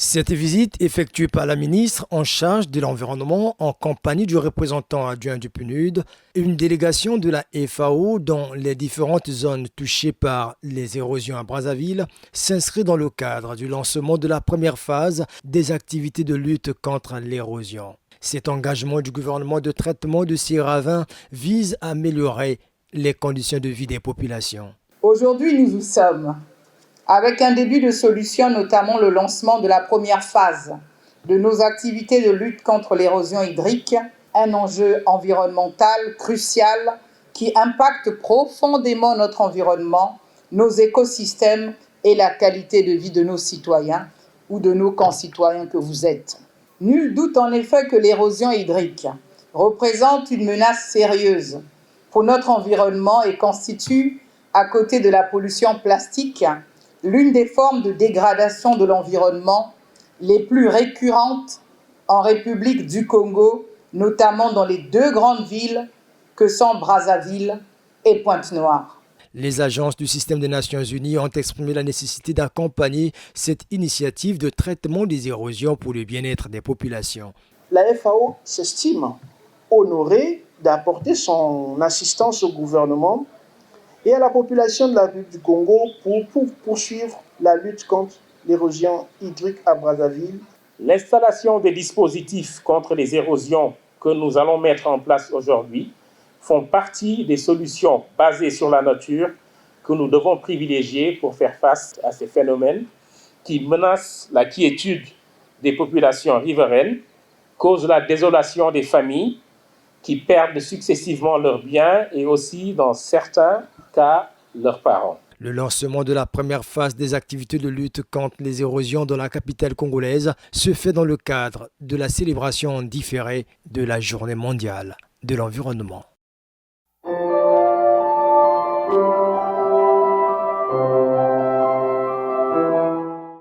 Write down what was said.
Cette visite effectuée par la ministre en charge de l'environnement en compagnie du représentant adjoint du PNUD et une délégation de la FAO dans les différentes zones touchées par les érosions à Brazzaville s'inscrit dans le cadre du lancement de la première phase des activités de lutte contre l'érosion. Cet engagement du gouvernement de traitement de ces ravins vise à améliorer les conditions de vie des populations. Aujourd'hui, nous y sommes. Avec un début de solution, notamment le lancement de la première phase de nos activités de lutte contre l'érosion hydrique, un enjeu environnemental crucial qui impacte profondément notre environnement, nos écosystèmes et la qualité de vie de nos citoyens ou de nos concitoyens que vous êtes. Nul doute en effet que l'érosion hydrique représente une menace sérieuse pour notre environnement et constitue, à côté de la pollution plastique, l'une des formes de dégradation de l'environnement les plus récurrentes en République du Congo, notamment dans les deux grandes villes que sont Brazzaville et Pointe-Noire. Les agences du système des Nations Unies ont exprimé la nécessité d'accompagner cette initiative de traitement des érosions pour le bien-être des populations. La FAO s'estime honorée d'apporter son assistance au gouvernement et à la population de la République du Congo pour poursuivre la lutte contre l'érosion hydrique à Brazzaville. L'installation des dispositifs contre les érosions que nous allons mettre en place aujourd'hui font partie des solutions basées sur la nature que nous devons privilégier pour faire face à ces phénomènes qui menacent la quiétude des populations riveraines, causent la désolation des familles qui perdent successivement leurs biens et aussi, dans certains cas, leurs parents. Le lancement de la première phase des activités de lutte contre les érosions dans la capitale congolaise se fait dans le cadre de la célébration différée de la Journée mondiale de l'environnement.